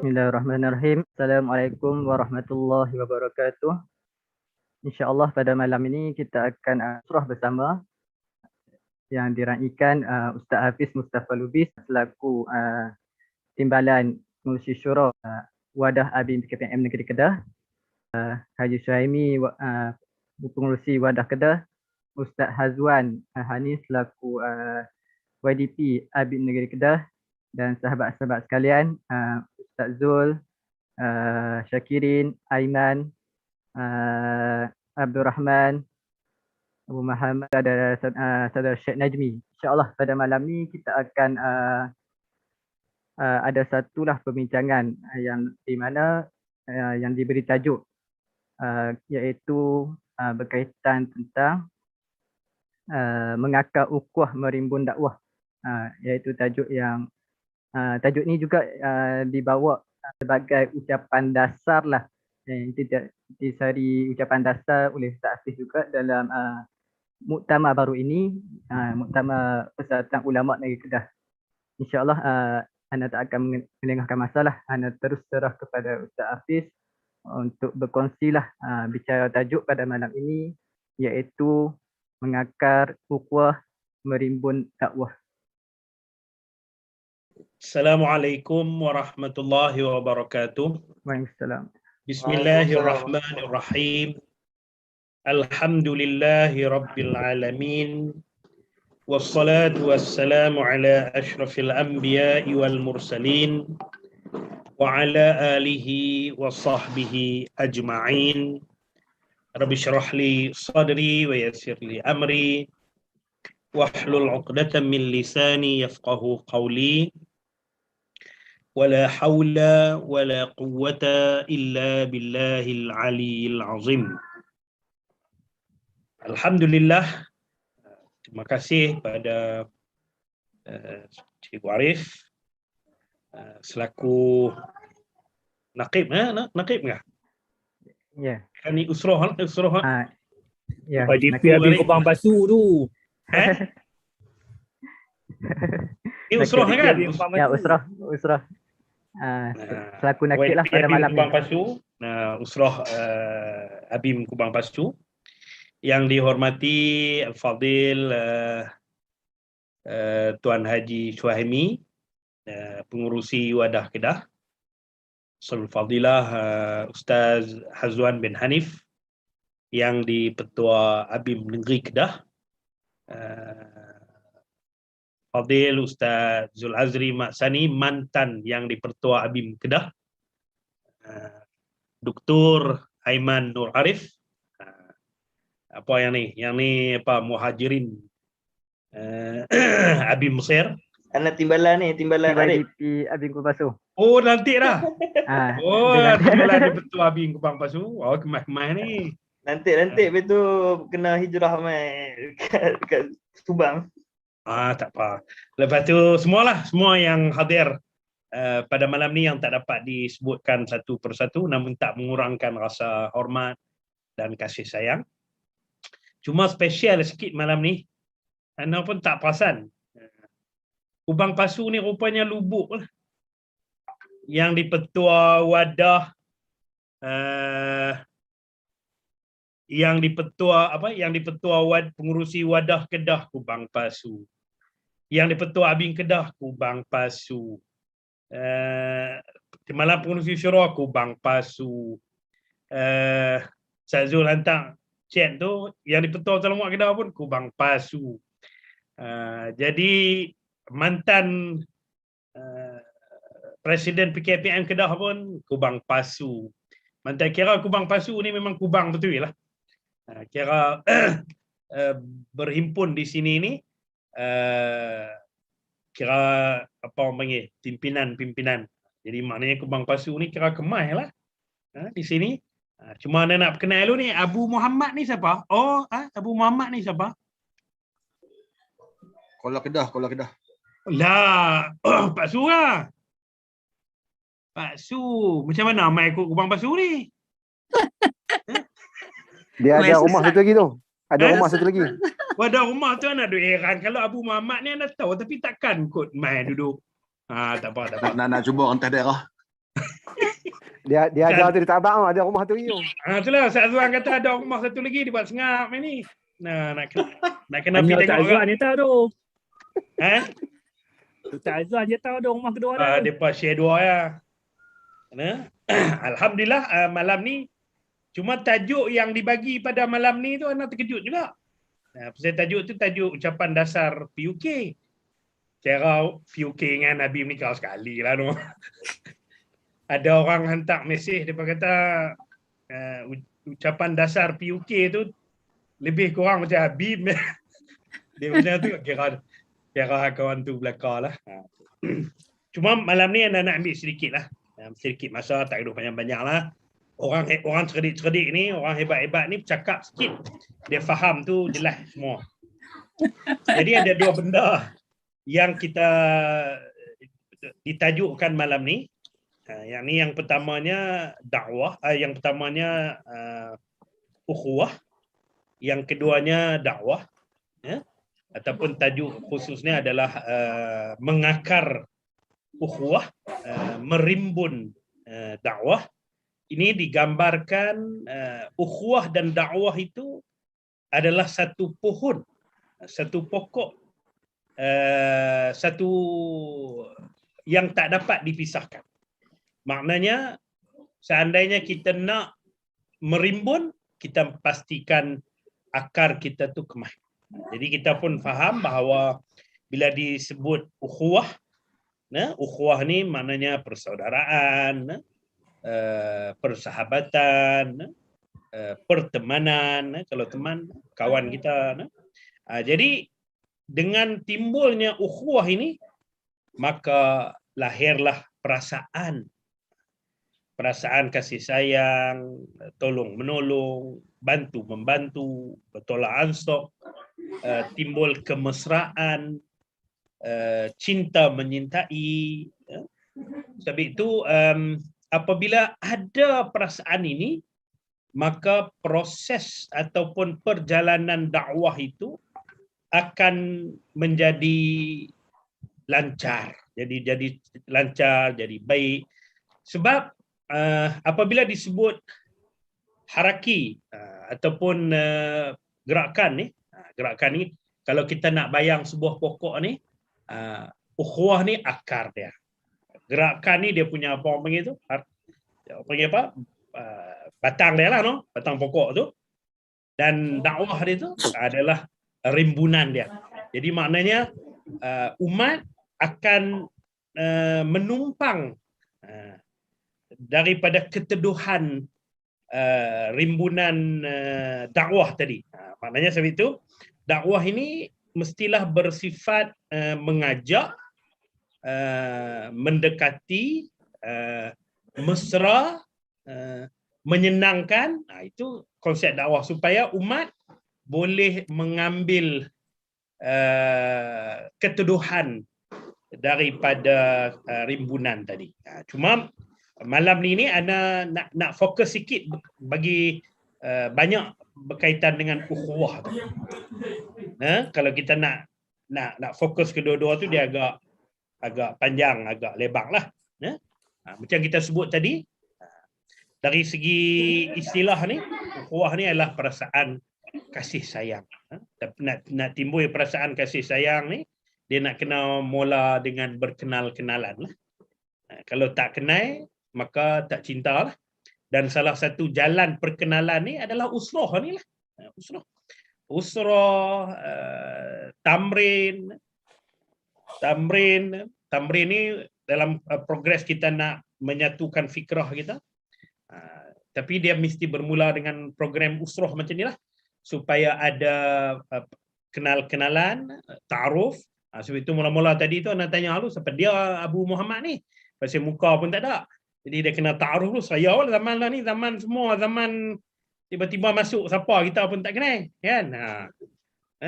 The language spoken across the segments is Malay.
Bismillahirrahmanirrahim. Assalamualaikum warahmatullahi wabarakatuh. InsyaAllah pada malam ini kita akan surah bersama yang diraikan Ustaz Hafiz Mustafa Lubis selaku Timbalan Pengurusi Syura Wadah ABIN PKPM Negeri Kedah, Haji Suhaimi Pengurusi Wadah Kedah, Ustaz Hazwan Hanis selaku YDP ABIN Negeri Kedah, dan sahabat-sahabat sekalian, Ustaz Zul, Syakirin, Aiman, Abdul Rahman, Abu Muhammad, dan saudara Syed Najmi. InsyaAllah pada malam ni kita akan ada satulah perbincangan yang di mana yang diberi tajuk iaitu berkaitan tentang mengakar ukhuwah merimbun dakwah, iaitu tajuk ni juga dibawa sebagai ucapan dasar lah, yang disari ucapan dasar oleh Ustaz Hafiz juga dalam muktamar baru ini, muktamar Persatuan Ulama Negeri Kedah. InsyaAllah anda tak akan melengahkan masalah, anda terus serah kepada Ustaz Hafiz untuk berkongsilah bicara tajuk pada malam ini, iaitu mengakar ukhuwah merimbun dakwah. Assalamualaikum warahmatullahi wabarakatuh. Waalaikumsalam. Bismillahirrahmanirrahim. Alhamdulillahi rabbil alamin. Wassalatu wassalamu ala ashrafil anbiya'i wal mursalin wa ala alihi wa sahbihi ajma'in. Rabbi syrah li sadri wa yassir li amri wahlul 'uqdatam min lisani yafqahu qawli. ولا حول ولا قوة إلا بالله العلي العظيم. Alhamdulillah, terima kasih pada Cikgu Arif selaku Naqib, Naqib enggak? Ya. Kan ni usrah. Ya. YDP Abin Kubang Pasu tu. Ni usrah kan? Ya, usrah. Selaku nakib lah pada malam Kubang ni. Pasu, usrah Abim Kubang Pasu. Yang dihormati Al-Fadil Tuan Haji Suhaimi, pengurusi Wadah Kedah. Al-Fadilah Ustaz Hazwan bin Hanif, yang di Petua Abim Negeri Kedah. Fadil Ustaz Zul Azri Maksani, mantan yang di Pertua Abim Kedah. Dr. Aiman Nur Arif. Apa yang ni? Yang ni apa, Muhajirin Abim Mesir. Anak timbalan ni, timbalan Arif. YDP Abin Kubang Pasu. Oh, nanti dah. Oh, dengan- timbalan di Pertua Abim Kubang Pasu. Oh, kemas-kemas ni. Nanti betul kena hijrah mai kat Subang. Tak apa. Lepas tu semua yang hadir pada malam ni yang tak dapat disebutkan satu persatu, namun tak mengurangkan rasa hormat dan kasih sayang. Cuma spesial sikit malam ni, anda pun tak perasan. Kubang Pasu ni rupanya lubuk lah. Yang di Petua Wadah, yang di Petua pengurusi Wadah Kedah Kubang Pasu. Yang di Petua Abin Kedah Kubang Pasu. Timbalan Pengurusi Syura Kubang Pasu. Sazul hantar chat tu, yang di Petua Selamat Kedah pun Kubang Pasu. Jadi mantan Presiden PKPM Kedah pun Kubang Pasu. Mantan kira Kubang Pasu ni memang Kubang betul lah. Kira berhimpun di sini ni, kira apa orang panggil, pimpinan. Jadi maknanya Kubang Pasu ni kira kemai lah di sini. Cuma anda nak kenal dulu ni, Abu Muhammad ni siapa? Abu Muhammad ni siapa? Kuala Kedah. Lah, Pak Su lah. Pak Su, macam mana mai ikut Kubang Pasu ni? Dia ada rumah satu lagi tu. Ada rumah satu lagi. Wadah rumah tu anak duk heran. Kalau Abu Muhammad ni anda tahu, tapi takkan kot mai duduk. Tak apa. Nak cuba rentas daerah. Dia ada tu di Tabak tu, ada rumah tu you. Itulah Ustaz Azwan kata ada rumah satu lagi dia buat sengap ni. Nah, nak kena Hanya pergi Ustaz tengok Azwan kan. je tahu tu. Ustaz Azwan je tahu ada rumah kedua dia. Depa share dua ya. Alhamdulillah malam ni cuma tajuk yang dibagi pada malam ni tu anak terkejut juga. Pasal tajuk tu tajuk ucapan dasar PUK. Kira PUK dengan Nabi menikah sekali lah tu. Ada orang hantar mesej dia kata ucapan dasar PUK tu lebih kurang macam Habib. Dia macam tu kira kawan tu belakang lah. Cuma malam ni anda nak ambil sedikit lah. Sedikit masa, tak kena banyak-banyak lah. Orang cerdik-cerdik ni, orang hebat-hebat ni cakap sikit. Dia faham tu jelas semua. Jadi ada dua benda yang kita ditajukkan malam ni. Yang ni yang pertamanya dakwah, yang pertamanya ukhuwah, yang keduanya dakwah, ataupun tajuk khususnya adalah mengakar ukhuwah, merimbun dakwah. Ini digambarkan ukhuwah dan dakwah itu adalah satu pohon, satu pokok, satu yang tak dapat dipisahkan. Maknanya seandainya kita nak merimbun, kita pastikan akar kita tu kemah. Jadi kita pun faham bahawa bila disebut ukhuwah, ukhuwah ni maknanya persaudaraan, persahabatan, pertemanan, kalau teman, kawan kita. Jadi dengan timbulnya ukhuwah ini, maka lahirlah perasaan kasih sayang, tolong menolong, bantu membantu, bertolak ansur, timbul kemesraan, cinta menyintai. Sebab itu apabila ada perasaan ini, maka proses ataupun perjalanan dakwah itu akan menjadi lancar, jadi lancar, jadi baik. Sebab apabila disebut haraki ataupun gerakan ni, kalau kita nak bayang sebuah pokok ni, ukhuwah ni akar dia. Gerakan ni dia punya apa orang panggil tu? Panggil apa? Batang dia lah, no? Batang pokok tu. Dan dakwah dia tu adalah rimbunan dia. Jadi maknanya umat akan menumpang daripada keteduhan rimbunan dakwah tadi. Maknanya sebab itu dakwah ini mestilah bersifat mengajak, mendekati, mesra, menyenangkan. Itu konsep dakwah supaya umat boleh mengambil keteduhan daripada rimbunan tadi. Cuma malam ni ana nak fokus sikit bagi banyak berkaitan dengan ukhuwah tu. Kalau kita nak fokus kedua-dua tu dia agak panjang, agak lebar lah. Macam kita sebut tadi, dari segi istilah ni, ukhuwah ni adalah perasaan kasih sayang. Nak timbul perasaan kasih sayang ni, dia nak kena mula dengan berkenal-kenalan lah. Kalau tak kenal, maka tak cinta lah. Dan salah satu jalan perkenalan ni adalah usrah ni lah. Usrah, tamrin ni dalam progres kita nak menyatukan fikrah kita. Tapi dia mesti bermula dengan program usrah macam ni lah. Supaya ada kenal-kenalan, ta'aruf. Sebab itu mula-mula tadi tu anak tanya lu siapa dia Abu Muhammad ni. Pasal muka pun tak ada. Jadi dia kena ta'aruf dulu. Saya lah zaman lah ni, zaman semua, zaman tiba-tiba masuk siapa kita pun tak kenal. Kan?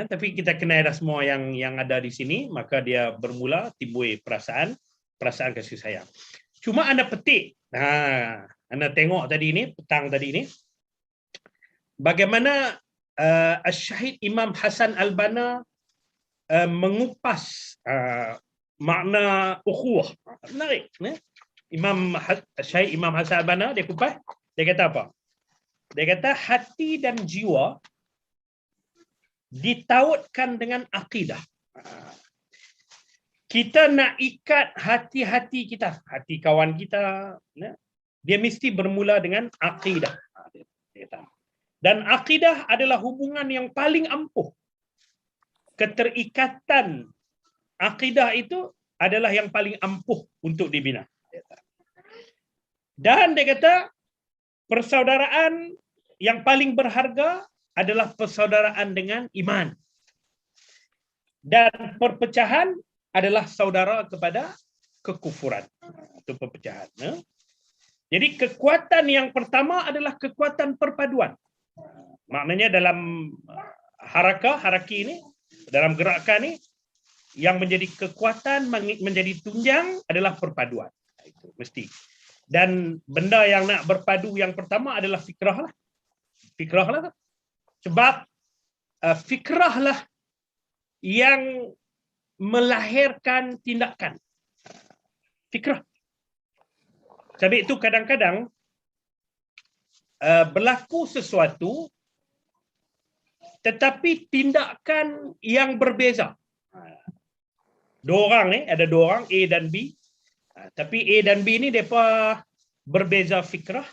Tapi kita kenal dah semua yang ada di sini, maka dia bermula timbul perasaan kasih sayang. Cuma anda petik, anda tengok tadi ni, petang tadi ni, bagaimana Syahid Imam Hasan Al-Banna mengupas makna ukhuwah. Menarik. Syekh Imam Hasan Al-Banna dia kupas, dia kata apa? Dia kata hati dan jiwa ditautkan dengan akidah. Kita nak ikat hati-hati kita, hati kawan kita, dia mesti bermula dengan akidah. Dan akidah adalah hubungan yang paling ampuh. Keterikatan akidah itu adalah yang paling ampuh untuk dibina. Dan dia kata persaudaraan yang paling berharga adalah persaudaraan dengan iman. Dan perpecahan adalah saudara kepada kekufuran. Itu perpecahan. Jadi kekuatan yang pertama adalah kekuatan perpaduan. Maknanya dalam haraki ini, dalam gerakan ini, yang menjadi kekuatan, menjadi tunjang adalah perpaduan. Itu mesti. Dan benda yang nak berpadu yang pertama adalah fikrah lah. Fikrah lah. Sebab fikrah lah yang melahirkan tindakan. Fikrah. Sebab itu kadang-kadang berlaku sesuatu tetapi tindakan yang berbeza. Dua orang ni, ada dua orang A dan B. Tapi A dan B ni mereka berbeza fikrah.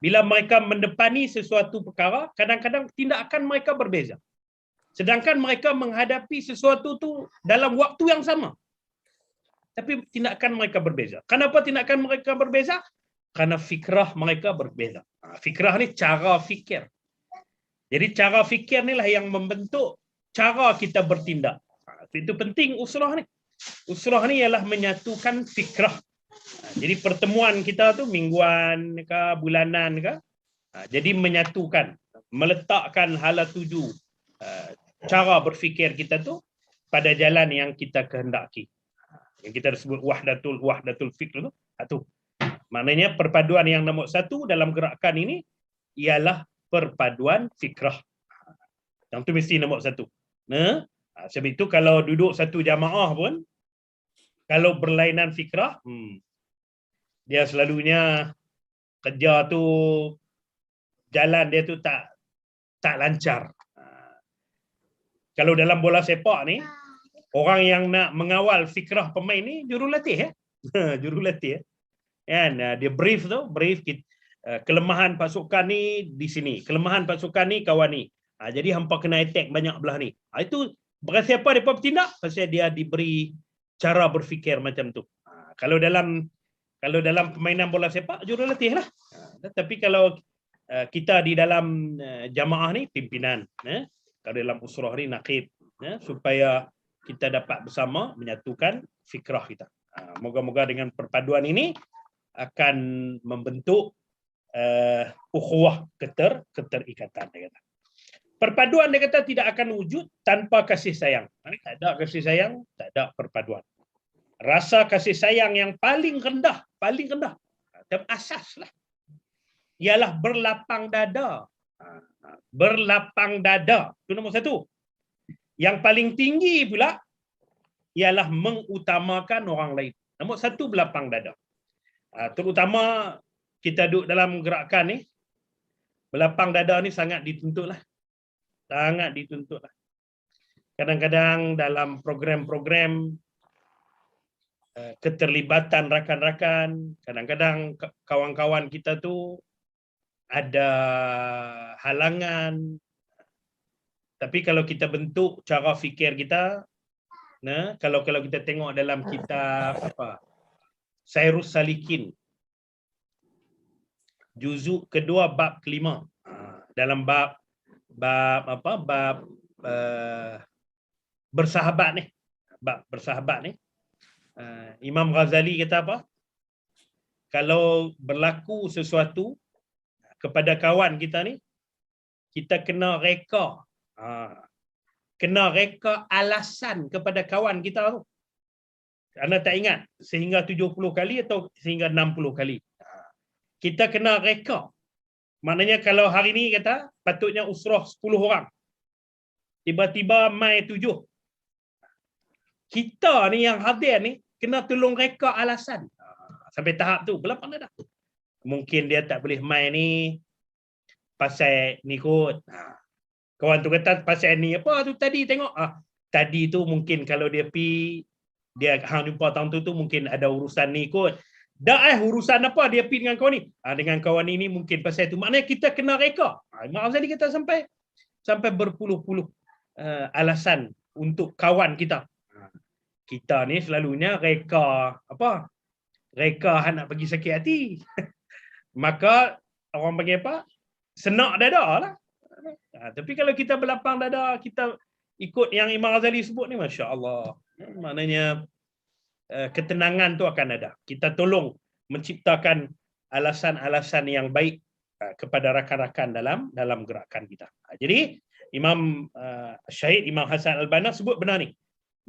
Bila mereka mendepani sesuatu perkara, kadang-kadang tindakan mereka berbeza. Sedangkan mereka menghadapi sesuatu tu dalam waktu yang sama. Tapi tindakan mereka berbeza. Kenapa tindakan mereka berbeza? Karena fikrah mereka berbeza. Fikrah ni cara fikir. Jadi cara fikir ni lah yang membentuk cara kita bertindak. Itu penting usrah ni. Usrah ni ialah menyatukan fikrah. Jadi pertemuan kita tu mingguan ke, bulanan ke. Jadi menyatukan, meletakkan hala tuju cara berfikir kita tu pada jalan yang kita kehendaki. Yang kita sebut wahdatul fikr tu. Itu. Maknanya perpaduan yang nombor satu dalam gerakan ini ialah perpaduan fikrah. Yang tu mesti nombor satu. Sebab itu kalau duduk satu jamaah pun, kalau berlainan fikrah, dia selalunya kerja tu, jalan dia tu tak lancar. Kalau dalam bola sepak ni, orang yang nak mengawal fikrah pemain ni jurulatih. Jurulatih. Kan? Dia brief kelemahan pasukan ni di sini, kelemahan pasukan ni kawan ni. Jadi hampa kena attack banyak belah ni. Itu berapa siapa dia bertindak? Pasal dia diberi cara berfikir macam tu. Kalau dalam permainan bola sepak jurulatih lah. Tapi kalau kita di dalam jamaah ni pimpinan, kalau dalam usrah ni naqib, supaya kita dapat bersama menyatukan fikrah kita. Moga-moga dengan perpaduan ini akan membentuk ukhuwah, keterikatan dia kata. Perpaduan dia kata tidak akan wujud tanpa kasih sayang. Tak ada kasih sayang, tak ada perpaduan. Rasa kasih sayang yang paling rendah, dan asas lah, ialah berlapang dada. Berlapang dada. Itu nombor satu. Yang paling tinggi pula ialah mengutamakan orang lain. Nombor satu, berlapang dada. Terutama kita duduk dalam gerakan ni, berlapang dada ni sangat dituntutlah. Sangat dituntutlah. Kadang-kadang dalam program-program keterlibatan rakan-rakan, kadang-kadang kawan-kawan kita tu ada halangan. Tapi kalau kita bentuk cara fikir kita, kalau kita tengok dalam kitab Sairus Salikin, juzuk kedua bab kelima, dalam bab bersahabat ni, Imam Ghazali kata apa? Kalau berlaku sesuatu kepada kawan kita ni, kita kena reka. Kena reka alasan kepada kawan kita tu. Anda tak ingat sehingga 70 kali atau sehingga 60 kali. Kita kena reka. Maknanya kalau hari ni kata patutnya usrah 10 orang. Tiba-tiba mai 7. Kita ni yang hadir ni kena tolong reka alasan. Sampai tahap tu berlapang dada. Mungkin dia tak boleh main ni pasal ni kot. Kawan tu kata pasal ni apa tu tadi tengok. Tadi tu mungkin kalau dia dia hang jumpa tahun tu mungkin ada urusan ni kot. Dah urusan apa dia pergi dengan kawan ni? Dengan kawan ini mungkin pasal tu. Maknanya kita kena reka. Imam Ghazali kata sampai berpuluh-puluh alasan untuk kawan kita. Kita ni selalunya reka apa? Reka nak pergi sakit hati. Maka orang panggil apa? Senak dada lah. Tapi kalau kita berlapang dada, kita ikut yang Imam Ghazali sebut ni, Masya Allah. Maknanya ketenangan tu akan ada. Kita tolong menciptakan alasan-alasan yang baik kepada rakan-rakan dalam gerakan kita. Jadi Imam Syahid Imam Hasan Al-Banna sebut benar ni.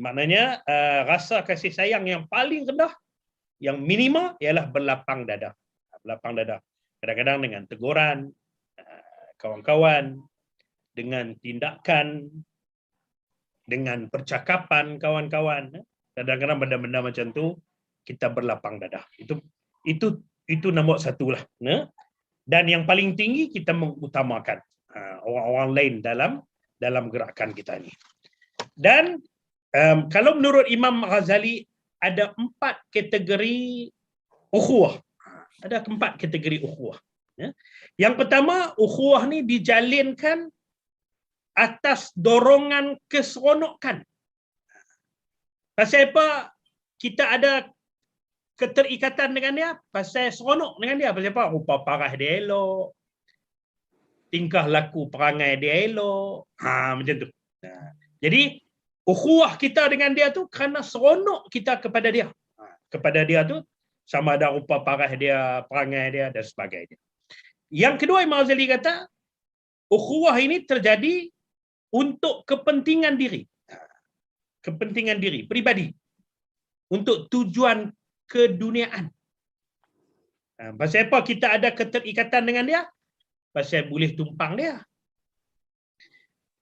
Maknanya rasa kasih sayang yang paling rendah, yang minima ialah berlapang dada. Berlapang dada. Kadang-kadang dengan teguran kawan-kawan, dengan tindakan, dengan percakapan kawan-kawan. Kadang-kadang benda-benda macam tu kita berlapang dada. Itu nombor satu lah. Dan yang paling tinggi kita mengutamakan orang-orang lain dalam gerakan kita ni. Dan kalau menurut Imam Ghazali ada 4 kategori ukhuwah. Ada 4 kategori ukhuwah. Yang pertama, ukhuwah ni dijalinkan atas dorongan keseronokan. Pasal apa kita ada keterikatan dengan dia? Pasal seronok dengan dia. Pasal apa? Rupa parah dia elok. Tingkah laku perangai dia elok. Macam tu. Jadi, ukhuwah kita dengan dia tu kerana seronok kita kepada dia. Kepada dia tu, sama ada rupa parah dia, perangai dia dan sebagainya. Yang kedua, Imam Ghazali kata, ukhuwah ini terjadi untuk kepentingan diri. Kepentingan diri, peribadi. Untuk tujuan keduniaan. Pasal apa kita ada keterikatan dengan dia? Pasal boleh tumpang dia.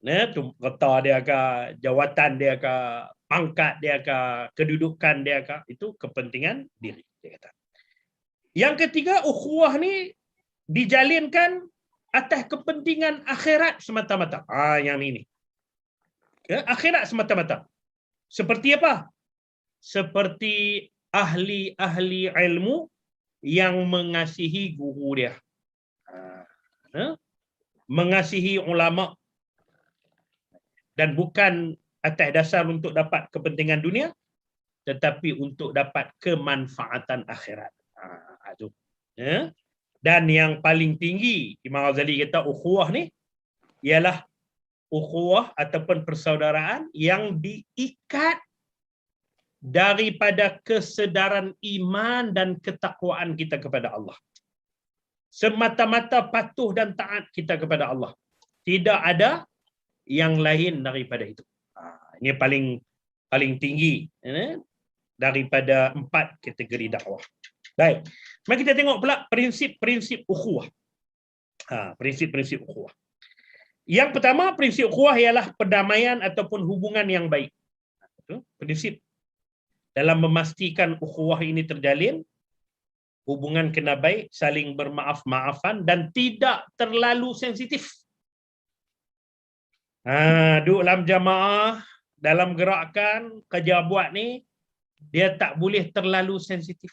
Kata dia ke, jawatan dia ke, pangkat dia ke, kedudukan dia ke, itu kepentingan diri. Dia kata. Yang ketiga, ukhuwah ni dijalinkan atas kepentingan akhirat semata-mata. Yang ini. Akhirat semata-mata. Seperti apa? Seperti ahli-ahli ilmu yang mengasihi guru dia. Mengasihi ulama. Dan bukan atas dasar untuk dapat kepentingan dunia, tetapi untuk dapat kemanfaatan akhirat. Dan yang paling tinggi, Imam Ghazali kata ukhuwah ni, ialah ukhuwah ataupun persaudaraan yang diikat daripada kesedaran iman dan ketakwaan kita kepada Allah. Semata-mata patuh dan taat kita kepada Allah. Tidak ada yang lain daripada itu. Ini paling tinggi daripada 4 kategori dakwah. Baik. Mari kita tengok pula prinsip-prinsip ukhuwah. Prinsip-prinsip ukhuwah. Yang pertama, prinsip ukhuwah ialah perdamaian ataupun hubungan yang baik. Itu prinsip. Dalam memastikan ukhuwah ini terjalin, hubungan kena baik, saling bermaaf-maafan dan tidak terlalu sensitif. Duduk dalam jamaah, dalam gerakan, kerja buat ni, dia tak boleh terlalu sensitif.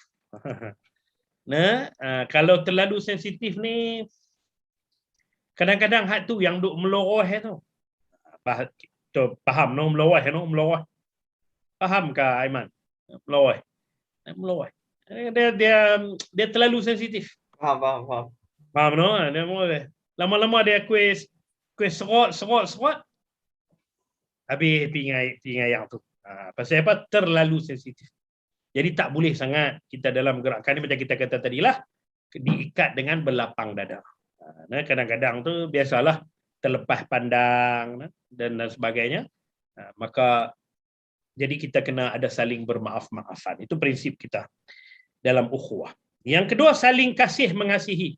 Kalau terlalu sensitif ni, kadang-kadang hak tu yang duk meloroh tu. Faham no meloroh no meloroh. Faham ke Aiman? Meloroh. Dia terlalu sensitif. Faham. Faham no? Dia lama-lama dia kuis serot. Habis pingai yang tu. Pasal apa? Terlalu sensitif. Jadi tak boleh sangat kita dalam gerakan ni macam kita kata tadilah, diikat dengan berlapang dada. Kadang-kadang tu biasalah terlepas pandang dan sebagainya. Maka jadi kita kena ada saling bermaaf-maafan. Itu prinsip kita dalam ukhuwah. Yang kedua, saling kasih mengasihi.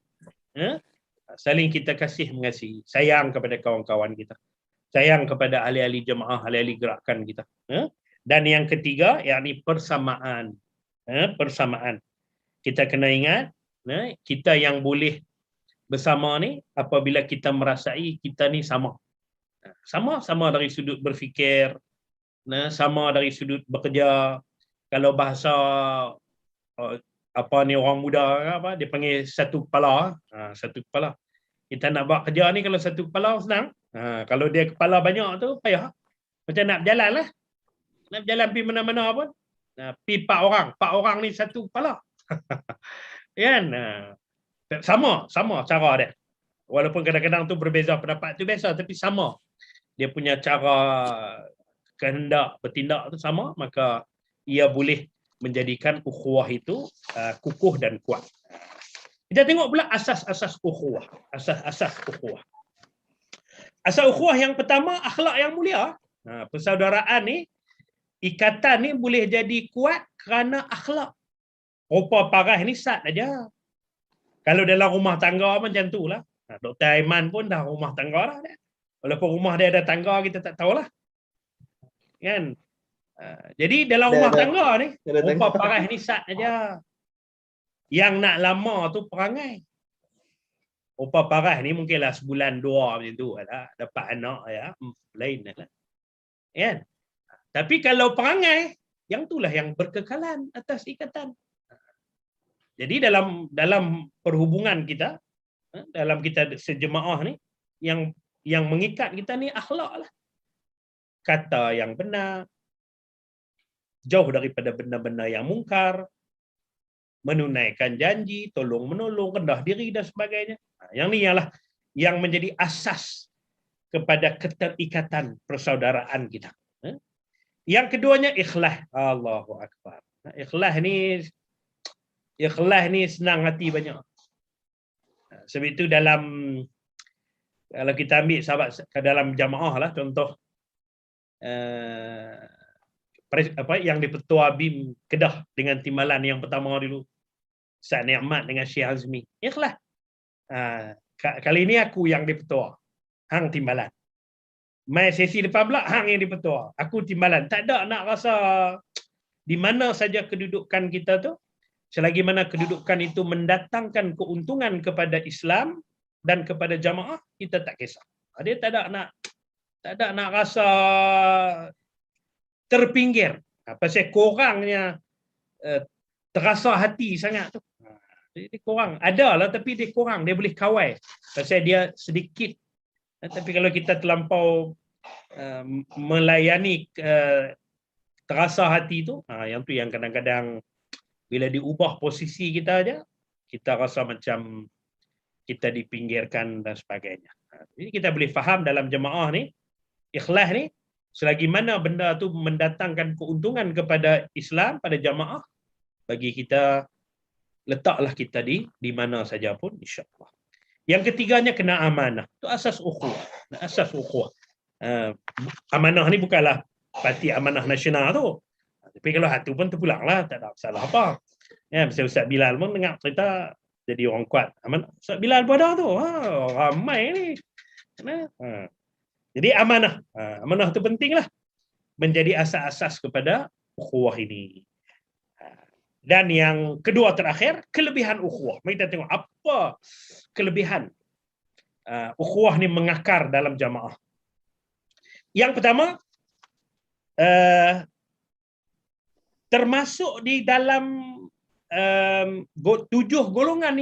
Saling kita kasih mengasihi. Sayang kepada kawan-kawan kita. Sayang kepada ahli-ahli jemaah, ahli-ahli gerakan kita. Dan yang ketiga, yakni persamaan. Persamaan. kita kena ingat, kita yang boleh bersama ni apabila kita merasai kita ni sama. Sama dari sudut berfikir, sama dari sudut bekerja. Kalau bahasa apa ni orang muda apa dia panggil satu kepala, satu kepala. Kita nak buat kerja ni kalau satu kepala senang. Kalau dia kepala banyak tu payah. Macam nak berjalan lah. Nak berjalan pergi mana-mana pun. Pergi 4 orang ni satu kepala. Kan? Sama cara dia. Walaupun kadang-kadang tu berbeza pendapat tu biasa, tapi sama. Dia punya cara kehendak bertindak tu sama, maka ia boleh menjadikan ukhuwah itu kukuh dan kuat. Kita tengok pula asas-asas ukhuwah. Asas-asas ukhuwah. Asas ukhuwah yang pertama, akhlak yang mulia. Persaudaraan ni, ikatan ni boleh jadi kuat kerana akhlak. Rupa paras ni sat aja. Kalau dalam rumah tangga macam tu lah. Dr. Aiman pun dah rumah tangga lah. Walaupun rumah dia ada tangga, kita tak tahulah. Kan? Jadi dalam rumah tangga ni, rupa paras ni sat aja. Yang nak lama tu perangai. Rupa paras ni mungkinlah sebulan 2 macam tu lah. Dapat anak ya, lain lah. Kan? Tapi kalau perangai, yang itulah yang berkekalan atas ikatan. Jadi dalam perhubungan kita, dalam kita sejemaah ni, yang mengikat kita ni akhlak lah. Kata yang benar, jauh daripada benda-benda yang mungkar, menunaikan janji, tolong-menolong, rendah diri dan sebagainya. Yang ni ialah yang menjadi asas kepada keterikatan persaudaraan kita. Yang keduanya ikhlas. Allahu Akbar. Ikhlas ni senang hati banyak. Sebab itu kalau kita ambil sahabat dalam jamaah lah, contoh yang dipertua BIM Kedah dengan timbalan yang pertama dulu, Ustaz Ni'mat dengan Syekh Azmi. Ikhlas. Kali ini aku yang dipertua, hang timbalan. Mai sesi depan pula hang yang dipertua, aku timbalan. Tak ada nak rasa di mana saja kedudukan kita tu, selagi mana kedudukan itu mendatangkan keuntungan kepada Islam dan kepada jamaah, kita tak kisah. Dia tak ada nak rasa terpinggir. Pasal kurangnya terasa hati sangat tu. Dia kurang. Ada lah tapi dia kurang. Dia boleh kawal. Pasal dia sedikit. Tapi kalau kita terlampau melayani terasa hati tu, yang tu yang kadang-kadang bila diubah posisi kita aja, kita rasa macam kita dipinggirkan dan sebagainya. Jadi kita boleh faham dalam jemaah ni, ikhlas ni, selagi mana benda tu mendatangkan keuntungan kepada Islam, pada jemaah, bagi kita, letaklah kita di mana saja pun, insya-Allah. Yang ketiganya kena amanah. Itu asas ukhuwah. Asas ukhuwah. Amanah ni bukanlah parti amanah nasional tu. Tapi kalau hatu pun terpulanglah, tak ada masalah apa. Ya, Ustaz Bilal pun dengar cerita jadi orang kuat. Ustaz Bilal pun ada tu. Ramai ni. Jadi amanah. Amanah tu pentinglah. Menjadi asas-asas kepada ukhuwah ini. Dan yang kedua terakhir, kelebihan ukhuwah. Mari kita tengok apa kelebihan ukhuwah ni mengakar dalam jamaah. Yang pertama, termasuk di dalam 7 golongan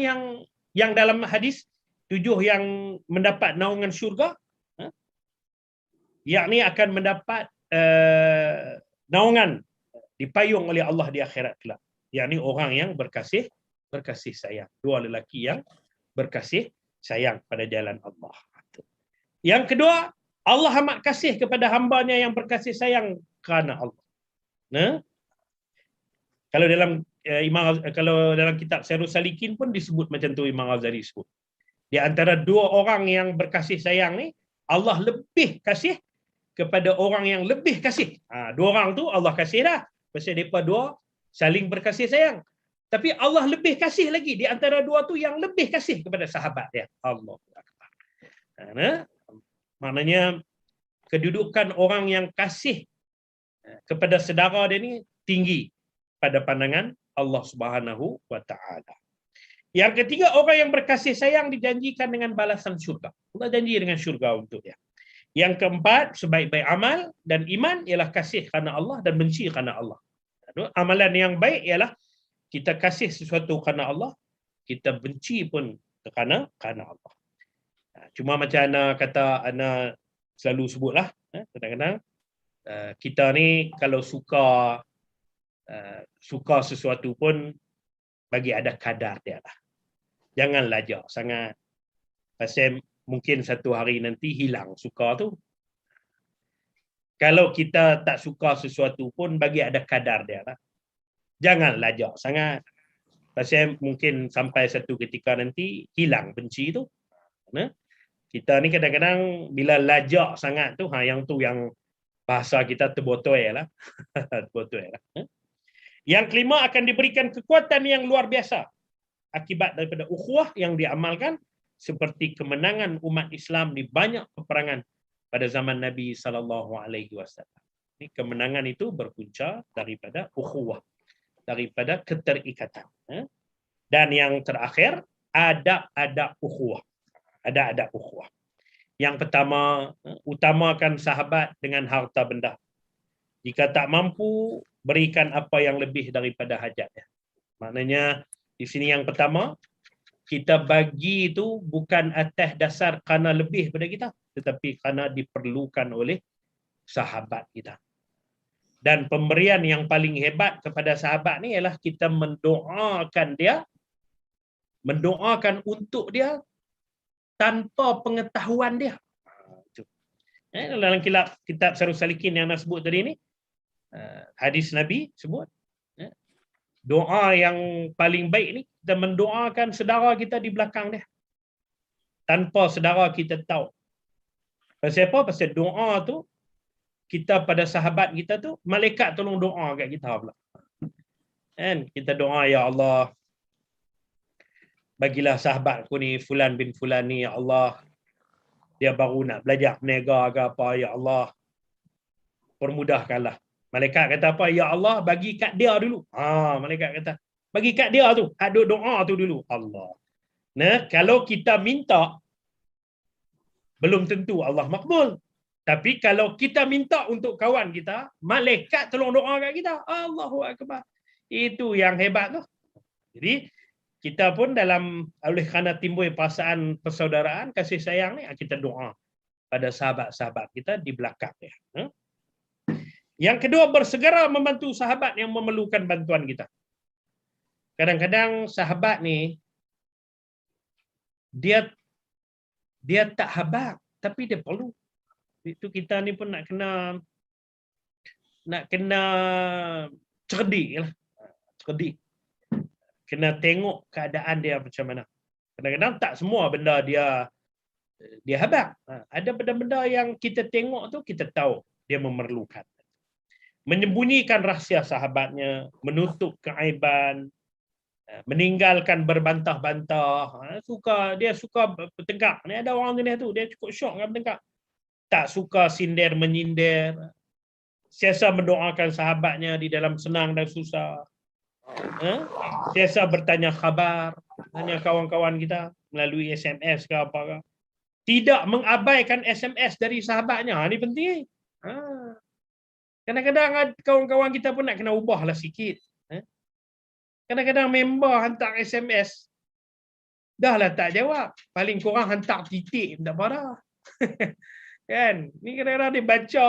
yang dalam hadis, 7 yang mendapat naungan syurga, yakni akan mendapat naungan dipayung oleh Allah di akhirat kelak. Yakni orang yang berkasih sayang. 2 lelaki yang berkasih sayang pada jalan Allah. Yang kedua, Allah amat kasih kepada hambanya yang berkasih sayang kerana Allah. Kalau dalam kitab Syairus Salikin pun disebut macam tu, Imam Ghazali sebut. Di antara 2 orang yang berkasih sayang ni, Allah lebih kasih kepada orang yang lebih kasih. 2 orang tu Allah kasih dah. Pasal mereka 2 saling berkasih sayang. Tapi Allah lebih kasih lagi di antara 2 tu yang lebih kasih kepada sahabat dia. Allahu Akbar. Maknanya kedudukan orang yang kasih kepada saudara dia ni tinggi pada pandangan Allah Subhanahu wa taala. Yang ketiga, orang yang berkasih sayang dijanjikan dengan balasan syurga. Allah janji dengan syurga untuk dia. Yang keempat, sebaik-baik amal dan iman ialah kasih kerana Allah dan benci kerana Allah. Amalan yang baik ialah kita kasih sesuatu kerana Allah, kita benci pun kerana Allah. Cuma macam Ana kata, Ana selalu sebutlah, kadang-kadang kita ni kalau suka sesuatu pun bagi ada kadar dia lah. Jangan lajak sangat. Pasal mungkin satu hari nanti hilang suka tu. Kalau kita tak suka sesuatu pun bagi ada kadar dia lah. Jangan lajak sangat. Pasal mungkin sampai satu ketika nanti hilang benci tu. Kita ni kadang-kadang bila lajak sangat tu, yang tu yang bahasa kita terbotol lah. Terbotol lah. Yang kelima, akan diberikan kekuatan yang luar biasa akibat daripada ukhuwah yang diamalkan, seperti kemenangan umat Islam di banyak peperangan pada zaman Nabi SAW. Ini kemenangan itu berpunca daripada ukhuwah, daripada keterikatan. Dan yang terakhir, adab-adab ukhuwah. Adab-adab ukhuwah. Yang pertama, utamakan sahabat dengan harta benda. Jika tak mampu, berikan apa yang lebih daripada hajatnya. Maknanya, di sini yang pertama, kita bagi itu bukan atas dasar kerana lebih pada kita, tetapi kerana diperlukan oleh sahabat kita. Dan pemberian yang paling hebat kepada sahabat ni ialah kita mendoakan dia, mendoakan untuk dia tanpa pengetahuan dia. Dalam kitab Syarhus Salikin yang Anda sebut tadi ni, hadis Nabi sebut, doa yang paling baik ni, kita mendoakan saudara kita di belakang dia. Tanpa saudara kita tahu. Pasal apa? Pasal doa tu, kita pada sahabat kita tu, malaikat tolong doa kat kita pula. Kan? Kita doa, ya Allah, bagilah sahabatku ni, Fulan bin Fulan ni, ya Allah, dia baru nak belajar berniaga ke apa, ya Allah, permudahkanlah. Malaikat kata apa? Ya Allah, bagi kat dia dulu. Malaikat kata, bagi kat dia tu. Ada doa tu dulu. Allah. Nah, kalau kita minta, belum tentu Allah makbul. Tapi kalau kita minta untuk kawan kita, malaikat tolong doa kat kita. Allahu Akbar. Itu yang hebat tu. Jadi, kita pun oleh kerana timbul perasaan persaudaraan, kasih sayang ni, kita doa pada sahabat-sahabat kita di belakang dia. Yang kedua, bersegera membantu sahabat yang memerlukan bantuan kita. Kadang-kadang sahabat ni, dia tak habaq, tapi dia perlu. Itu kita ni pun nak kena cerdik lah. Cerdik. Kena tengok keadaan dia macam mana. Kadang-kadang tak semua benda dia habaq. Ada benda-benda yang kita tengok tu, kita tahu dia memerlukan. Menyembunyikan rahsia sahabatnya, menutup keaiban, meninggalkan berbantah-bantah. Dia suka bertengkar. Ni ada orang jenis tu, dia cukup syok dengan bertengkar. Tak suka sindir menyindir. Siasa mendoakan sahabatnya di dalam senang dan susah. Siasa bertanya khabar, tanya kawan-kawan kita melalui SMS ke apa ke. Tidak mengabaikan SMS dari sahabatnya. Ini penting. Kadang-kadang kawan-kawan kita pun nak kena ubahlah sikit. Kadang-kadang member hantar SMS, dah lah tak jawab. Paling kurang hantar titik, tak apa dah. Kan? Ni kadang-kadang dia baca,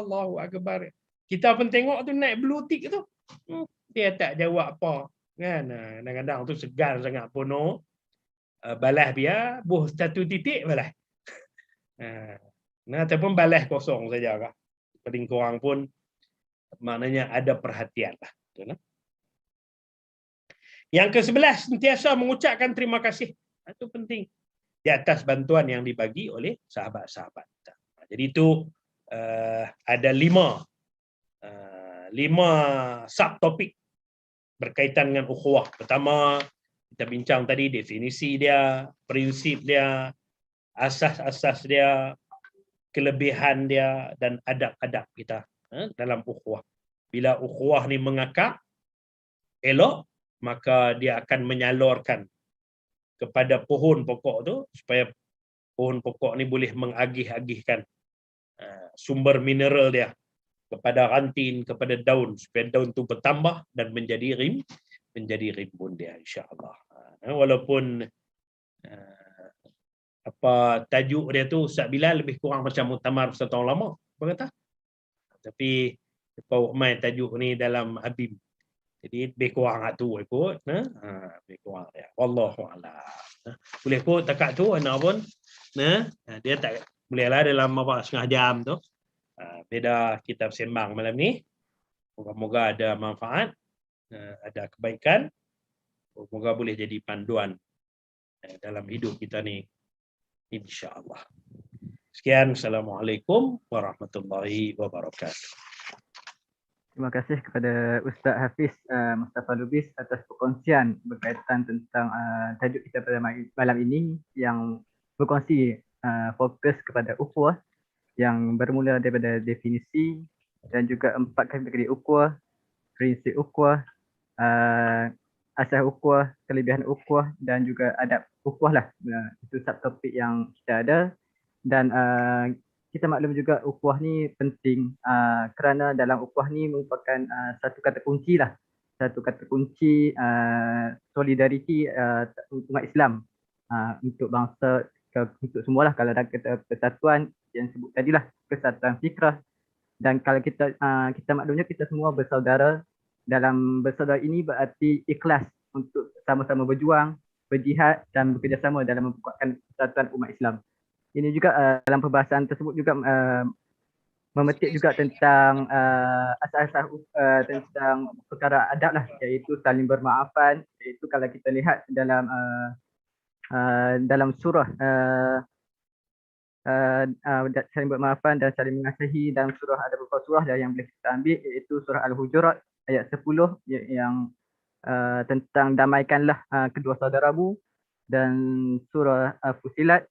Allahu Akbar. Kita pun tengok tu naik blue tick tu. Dia tak jawab apa. Kan? Kadang-kadang tu segan sangat penuh. Balas biar, buh satu titik balas. Ataupun balas kosong saja kah. Paling kurang pun maknanya ada perhatian lah. Yang ke-11, sentiasa mengucapkan terima kasih. Itu penting. Di atas bantuan yang dibagi oleh sahabat-sahabat. Jadi itu ada 5 subtopik berkaitan dengan ukhuwah. Pertama, kita bincang tadi definisi dia, prinsip dia, asas-asas dia, kelebihan dia, dan adab-adab kita dalam ukhuwah. Bila ukhuwah ni mengakar, elok, maka dia akan menyalurkan kepada pohon pokok tu supaya pohon pokok ni boleh mengagih-agihkan sumber mineral dia kepada ranting, kepada daun, supaya daun tu bertambah dan menjadi rimbun dia, insya-Allah. Walaupun tajuk dia tu Ustaz Bilal lebih kurang macam muktamar Persatuan Ulama, apa kata? Tapi Pak Uqman tajuk ni dalam Habib. Jadi lebih kurang tu ikut, lebih kurang dia. Wallahu a'lam. Boleh ikut takat tu anak pun. Dia tak bolehlah dalam setengah jam tu. Beda kita bersembang malam ni. Moga-moga ada manfaat, ada kebaikan. Moga boleh jadi panduan dalam hidup kita ni, insya-Allah. Sekian, Assalamualaikum warahmatullahi wabarakatuh. Terima kasih kepada Ustaz Hafiz Mustafa Lubis atas perkongsian berkaitan tentang tajuk kita pada malam ini yang berkongsi fokus kepada ukhuwah yang bermula daripada definisi dan juga 4 kategori ukhuwah, prinsip ukhuwah, asas ukhuwah, kelebihan ukhuwah dan juga adab ukhuwah lah. Itu subtopik yang kita ada dan kita maklum juga ukhuwah ni penting kerana dalam ukhuwah ni merupakan satu kata kunci lah. Satu kata kunci solidariti umat Islam untuk bangsa, untuk semualah. Kalau dah kata persatuan yang sebut tadilah, kesatuan fikrah. Dan kalau kita maklumnya kita semua bersaudara. Dalam bersaudara ini berarti ikhlas untuk sama-sama berjuang, berjihad dan bekerjasama dalam memperkuatkan persatuan umat Islam. Ini juga dalam perbahasan tersebut juga memetik juga tentang asas-asas tentang perkara adab lah, iaitu saling bermaafan. Iaitu kalau kita lihat dalam surah saling bermaafan dan saling mengasihi, dalam surah ada beberapa surah yang boleh kita ambil, iaitu surah Al-Hujurat ayat 10 yang tentang damaikanlah kedua saudaramu, dan surah Fusilat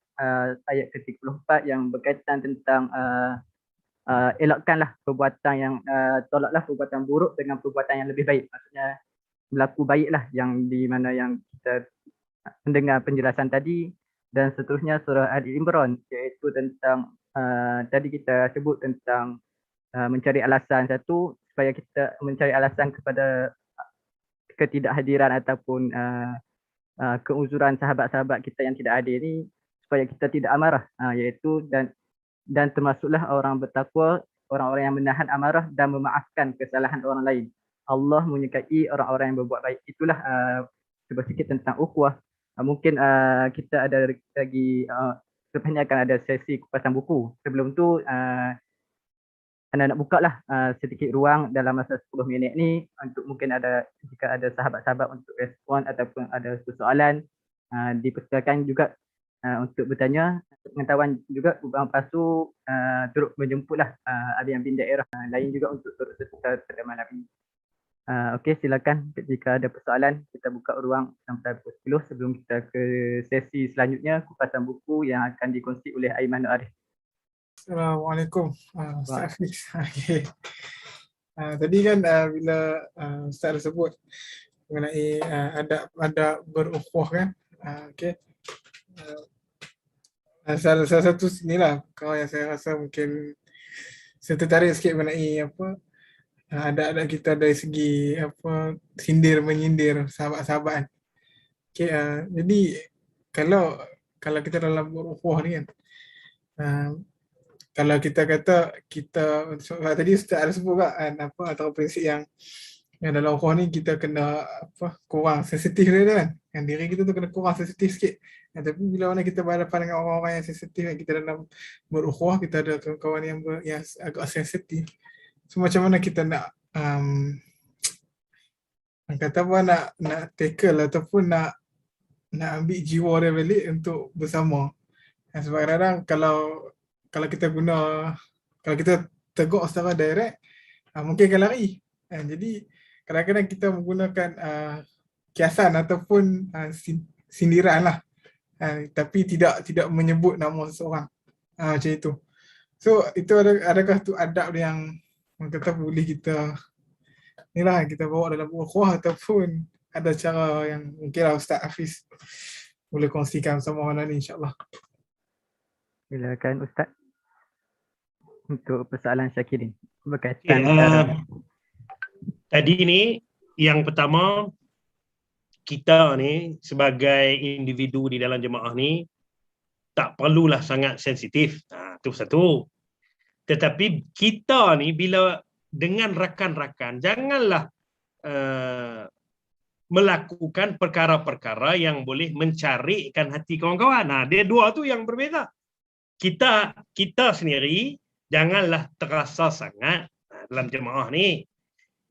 ayat ke-34 yang berkaitan tentang elakkanlah perbuatan yang tolaklah perbuatan buruk dengan perbuatan yang lebih baik. Maksudnya berlaku baiklah, yang di mana yang kita mendengar penjelasan tadi. Dan seterusnya surah Ali Imran, iaitu tentang tadi kita sebut tentang mencari alasan satu, supaya kita mencari alasan kepada ketidakhadiran ataupun keuzuran sahabat-sahabat kita yang tidak hadir ni, supaya kita tidak amarah, iaitu dan termasuklah orang bertakwa, orang-orang yang menahan amarah dan memaafkan kesalahan orang lain. Allah menyukai orang-orang yang berbuat baik. Itulah sedikit tentang ukhuwah. Mungkin kita ada lagi selepas ni akan ada sesi kupasan buku. Sebelum tu anda nak buka lah sedikit ruang dalam masa 10 minit ni untuk mungkin jika ada sahabat-sahabat untuk respon ataupun ada soalan, dipersilakan juga untuk bertanya. Pengetahuan juga Kubang Pasu turut menjemputlah Abian-Abian daerah lain juga untuk turut serta pada malam ini. Okey, silakan jika ada persoalan. Kita buka ruang sampai pukul 10 sebelum kita ke sesi selanjutnya, kupasan buku yang akan dikongsi oleh Aiman Arif. Assalamualaikum Ustaz Hafiz. Okay. Tadi kan bila Ustaz sebut mengenai adab berukhuwah kan. Okey. Salah satu inilah kalau yang saya rasa mungkin saya tertarik sikit mengenai adab kita dari segi sindir menyindir sahabat-sahabat. Okey, jadi kalau kita dalam berukhuwah ni kan, kalau kita kata tadi Ustaz ada sebut kan atau prinsip yang dalam ukhuwah ni kita kena kurang sensitif dia kan. Yang diri kita tu kena kurang sensitif sikit. Tapi bila mana kita berhadapan dengan orang-orang yang sensitif, kita dalam berukhuwah, kita ada kawan-kawan yang agak sensitif. So macam mana kita nak nak tackle ataupun nak ambil jiwa dia balik untuk bersama. Sebab kadang-kadang kalau kita tegur secara direct, mungkin akan lari. Jadi kadang-kadang kita menggunakan kiasan ataupun sindiran lah, tapi tidak menyebut nama seseorang, macam itu. So itu adakah tu adab yang kata boleh kita inilah kita bawa dalam ukhuwah ataupun ada cara yang mungkinlah Ustaz Hafiz boleh kongsikan sama orang ni insya-Allah. Silakan Ustaz untuk persoalan Syakirin berkaitan Okay, antara tadi ni yang pertama, kita ni sebagai individu di dalam jemaah ni tak perlulah sangat sensitif. Itu satu. Tetapi kita ni bila dengan rakan-rakan janganlah melakukan perkara-perkara yang boleh mencarikan hati kawan-kawan. Dia dua tu yang berbeza. Kita sendiri janganlah terasa sangat dalam jemaah ni.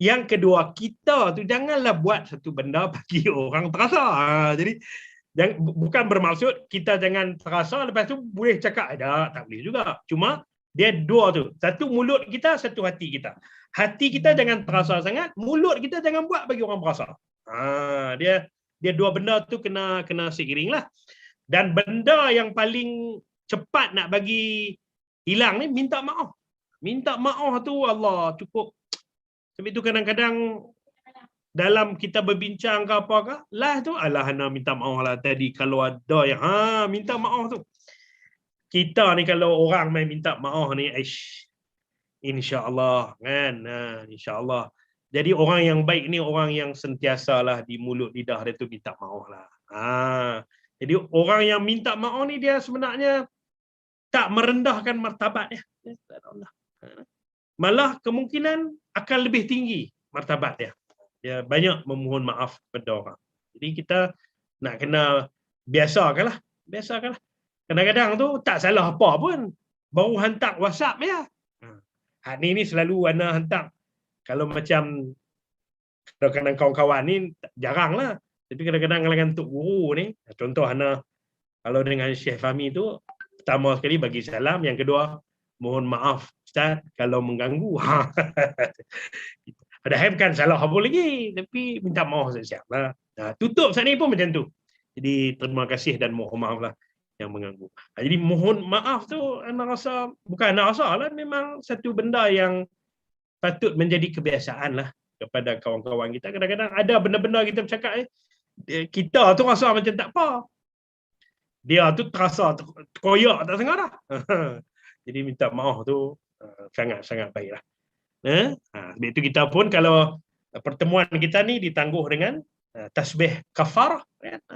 Yang kedua, kita tu janganlah buat satu benda bagi orang terasa. Jadi bukan bermaksud kita jangan terasa lepas tu boleh cakap tak boleh juga. Cuma dia dua tu. Satu mulut kita, satu hati kita. Hati kita jangan terasa sangat, mulut kita jangan buat bagi orang terasa. Dia dua benda tu kena seiring lah. Dan benda yang paling cepat nak bagi hilang ni minta maaf. Minta maaf tu Allah cukup. Sebab itu kadang-kadang dalam kita berbincang ke apa ke, lah tu alah Hana minta maaf lah tadi kalau ada yang minta maaf tu. Kita ni kalau orang main minta maaf ni insya-Allah kan, insya-Allah. Jadi orang yang baik ni orang yang sentiasalah di mulut lidah dia tu minta maaf lah. Jadi orang yang minta maaf ni dia sebenarnya tak merendahkan martabat dia. Malah kemungkinan akan lebih tinggi martabat dia. Dia banyak memohon maaf kepada orang. Jadi kita nak kena biasakanlah. Kadang-kadang tu tak salah apa pun. Baru hantar WhatsApp ya. Hari ni selalu Ana hantar. Kalau macam kadang-kadang kawan-kawan ni jarang lah. Tapi kadang-kadang dengan Tok Guru ni, contoh Ana kalau dengan Syekh Fahmi tu, pertama sekali bagi salam, yang kedua mohon maaf Ustaz kalau mengganggu. Padahal bukan salah apa lagi, tapi minta maaf siap-siap lah. Tutup saat ni pun macam tu. Jadi terima kasih dan mohon maaf lah yang mengganggu. Jadi mohon maaf tu Ana rasa, bukan Ana rasa lah, memang satu benda yang patut menjadi kebiasaan lah kepada kawan-kawan kita. Kadang-kadang ada benda-benda kita bercakap kita tu rasa macam tak apa. Dia tu terasa koyak tak sangat dah. Jadi minta maaf tu sangat-sangat baiklah. Sebab itu kita pun kalau pertemuan kita ni ditangguh dengan tasbih kafarah,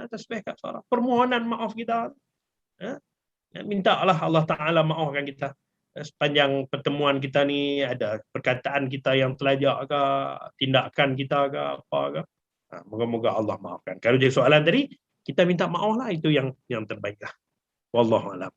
tasbih kafarah, permohonan maaf kita. Mintalah Allah Ta'ala maafkan kita. Sepanjang pertemuan kita ni ada perkataan kita yang telajak ke, tindakan kita ke, apa ke. Moga-moga Allah maafkan. Kalau jadi soalan tadi, kita minta maaf lah, itu yang terbaik lah. Wallahu a'lam.